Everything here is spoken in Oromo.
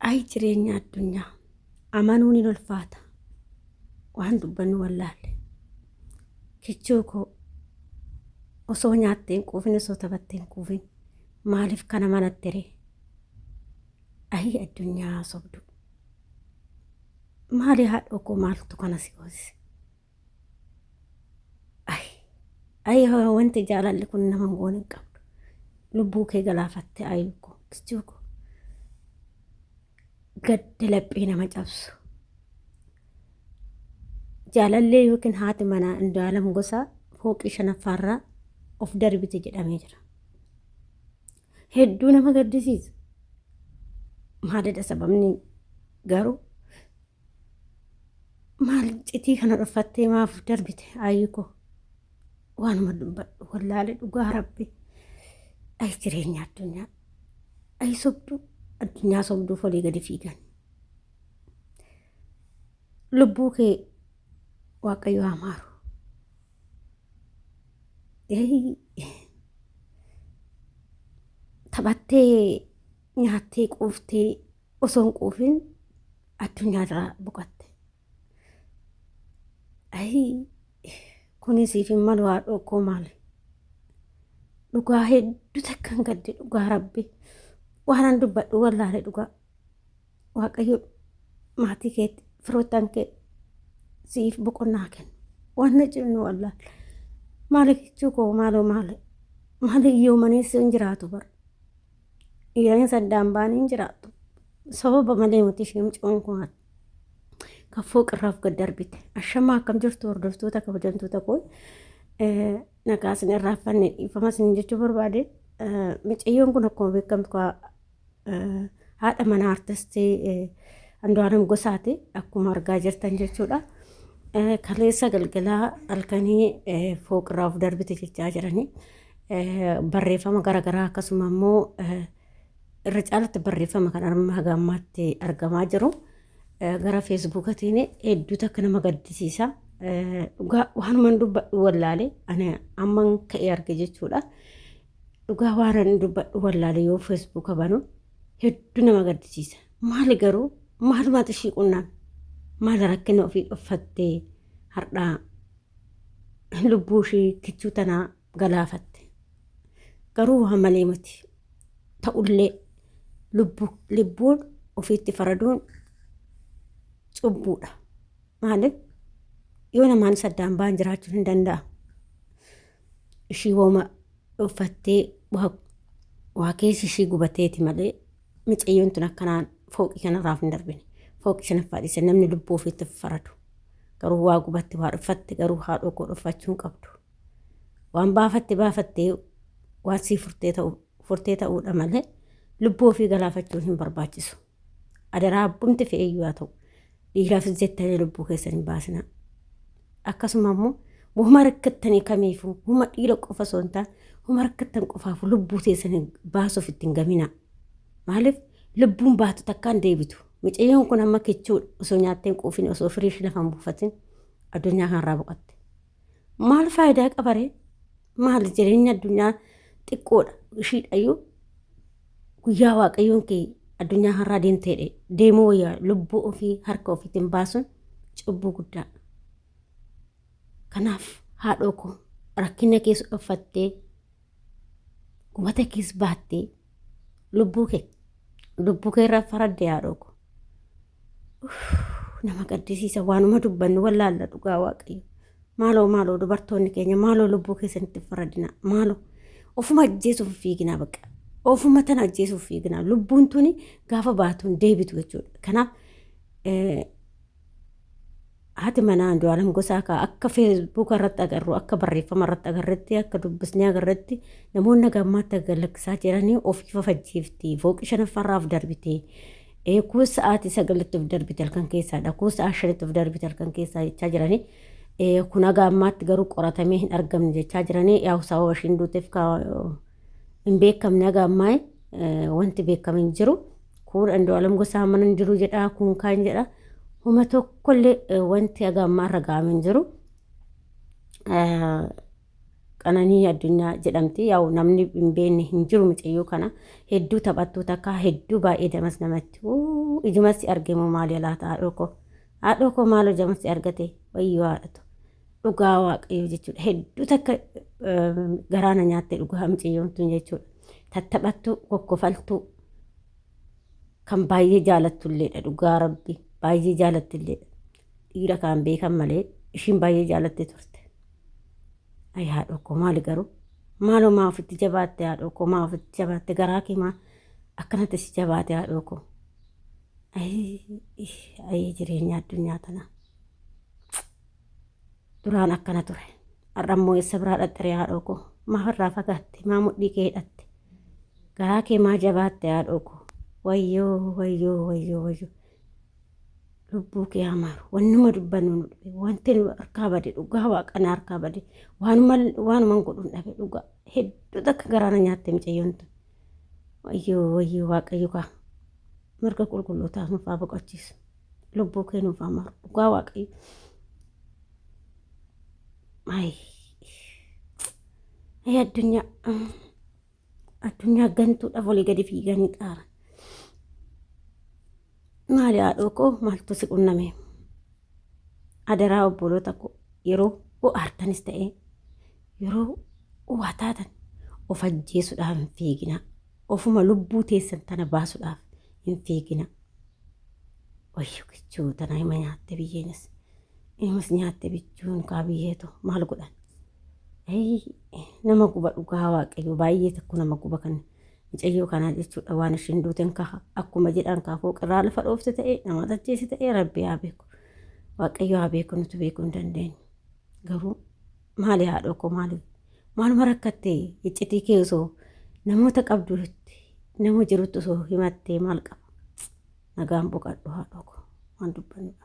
Ay jireenya addunyaa amanuun hin ulfaata waan dubbannu wallaalle kichuu koo osoo nyaattee hin quufin osoo taphattee hin quufin maaliif kana manatti ree ay addunyaa sobdu maali haadhoo koo maaltu kana si hoosise ay wanti jaalalli kun nama goon hin qabdu lubbuu kee galaafatte ayu koo kichuu koo gaddi laphee nama cabsu jaalallee yookiin haati manaa Indaalam Gosaa fooqii shanaffaarraa of darbite jedhamee jira. Hedduu nama gaddisiisa. Maalidha sababni garuu maal citii kana dhuffattee maaf darbite ayyuko waanuma dubbadhu wallaalee dhugaa rabbi ay jireenya addunyaa ay sobduu addunyaa sobduu folii gadi fiigan. Lubbuu kee Waaqayyo amaaru. Taphattee nyaattee quuftee osoo hin quufin addunyaa irraa boqatte. Kunis siif hin malu haadhoo koo maali? Dhugaa hedduu takkan gadde dhugaa rabbi waan dubbadhu wallaalee dhugaa Waaqayyo maatii keetti firoottan kee siif boqonnaa kennu waan jennu wallaalee maali kichuu koo maali iyyuu maneessi hin jiraatu bara dhiiranii saddaan baanii hin jiraatu sababa malee muti ishee mucoon kun kan fooqirraaf gad darbite ashamaa akkam jirtu hordoftoota kabajamtoota koo nagaa isin irraaffanne dhiifama isin jechuu barbaade mucayyoon kun akkuma beekamtu haadha manaa artistii Indaalam Gosaati akkuma argaa jirtan jechuudha. Kaleessa galgalaa halkanii fooqirraa of darbite jechaa jiranii barreeffama garaagaraa akkasuma immoo irra caalatti barreeffama kan amma gammaatti argamaa jiru gara feesbuukatiin hedduu takka nama gaddisiisa. Dhugaa waanuman dubbadhu wallaalee ani amman ka'ee arge jechuudha. Dhugaa waan dubbadhu wallaalee yoo feesbuuka banu hedduu nama gaddisiisa. Maali garuu maalumaati ishii qunnaan maal rakkina ofii dhuffattee hardhaa lubbuu ishii kichuu tanaa galaafatte. Garuu waa malee miti ta'ullee lubbuun ofiitti faraduun cubbuudha. Maaliif yoo namaan saddaan ba'an jiraachuun hin danda'a. Ishii wooma uffattee waa keessi ishii gubateeti malee mucayyoon tun akkanaan fooqii kanarraaf hin darbine. Fooqii shanaffaa dhiise namni lubbuu ofiitti faradu. Garuu waa gubatti waa dhuffatte garuu haadhoo koo dhuffachuu hin qabdu. Waan baafattee waan sii furtee ta'uudha malee lubbuu ofii galaafachuun hin barbaachisu. Adaraa abbumti fe'eeyyuu haa ta'u dhiiraaf jettanii lubbuu keessan hin baasina. Akkasuma immoo wuma rakkattanii kamiifuu wuma dhiira qofa osoo hin taane wuma rakkattan qofaafuu lubbuu keessan baasuuf ittiin gamina. Maaliif lubbuun baatu takkaan deebitu. Mucayyoon kun amma kichuu osoo nyaattee hin quufin osoo firiish lafaan buufatin addunyaa kanarraa boqatte. Maal faayidaa qabaree? Maal jireenya addunyaa xiqqoodha. Ishiidhayyuu guyyaa Waaqayyoon kee addunyaa kanarraa deemteedhe deemuu wayyaa lubbuu ofii harka ofiitiin baasuun cubbuu guddaa. Kanaaf haadhoo koo rakkina keessa dhuffattee gubata keessa baattee lubbuu kee irraa faradde haadhoo koo. Nama gaddisiisa waanuma dubbannu wallaalla dhugaa Waaqayyo. Maaloo dubartoonni keenya maaloo lubbuu keessanitti faradina maaloo ofuma ajjeesuuf fiigina baqa. Ofuma tana ajjeesuuf fiigina lubbuun tuni gaafa baatuun deebitu jechuudha. Kanaaf haati manaa Indaalam Gosaa akka feesbuuka irratti agarru akka barreeffama irratti agarretti akka dubbisnee agarretti namoonni gammaatti galakkisaa jiranii ofii fafajjiifti fooqii shanaffaarraaf darbite. Kuus sa'aatii 9 of darbite halkan keessaadha. Kuus sa'aa 5 of darbite halkan keessaa jechaa jiranii. Kun gammaatti garuu qoratamee hin argamne jechaa jiranii. Yaa sababa ishiin duuteef hin beekamne gammaa wanti beekame hin jiru. Kun Indaalam Gosaa mana hin jiru jedha kun kaan jedha. Huma tokkollee wanti gammaa irra gaame hin jiru. Qananii addunyaa jedhamti yaa'u namni hin beekne hin jiru mucayyoo kana hedduu taphattoota akka hedduu baay'ee damas namatti ijumas si argemu maali laata haadhoo koo maaloo jamas si argate wayyoo haadhatu dhugaa waaqayyo jechuudha hedduu takka garaana nyaattee dhugaa mucayyoon tun jechuudha tattaphattu kokkofaltu kan baay'ee jaalattulleedha dhugaa rabbi baay'ee jaalattilleedha dhiira kaan beekan malee ishiin baay'ee jaalattee turte ay haadhoo koo maali garuu maaloo maa ofitti jabaatte haadhoo koo maa ofitti jabaatte garaa kee maa akkanatti si jabaate haadhoo koo ay jireenya addunyaa tanaa duraan akkana ture har'ammoo eessa biraa dhaxxiree haadhoo koo maafirraa fagaatte maa mudhii kee hidhatte garaa kee maa jabaatte haadhoo koo wayyoo lubbuu kee hamaaru wannuma dubbannu nu dhabe wanti nu harkaa bade dhugaa waaqana harkaa bade waanuman godhuun dhabe dhugaa hedduu takka garaana nyaatte mucayyoon tun wayyoo waaqayyo kaa mirga qulqullootaaf nuuf haa boqochiisu lubbuu kee nuuf hamaaru dhugaa waaqayyo ay addunyaa gantuudhaaf olii gadi fiiganii xaara maali haadhoo koo maaltu si qunname adaraa obboloota koo yeroo aartanis ta'ee yeroo waa taatan of ajjeesuudhaaf hin fiigina ofuma lubbuu teessan tana baasuudhaaf hin fiigina wayyoo kichuu tana hima nyaatte biyyeenis imas nyaatte bichuun kaa biyyeetu maal godhan nama guba dhugaa waaqayyo baay'ee takku nama guba kan mucayyoo kanaa jechuudha waan ishiin duuteen kaha akkuma jedhan kaafoo qirraa lafa dhoofte ta'ee nama tajjeesse ta'ee rabbi haa beeku waaqayyo haa beeku nuti beekuu hin dandeenyu garuu maali haadhoo koo maaluma rakkattee iccitii kee osoo namoota qabduutti nama jirutti osoo himattee maal qaba nagaan boqadhu haadhoo koo waan dubbanudha.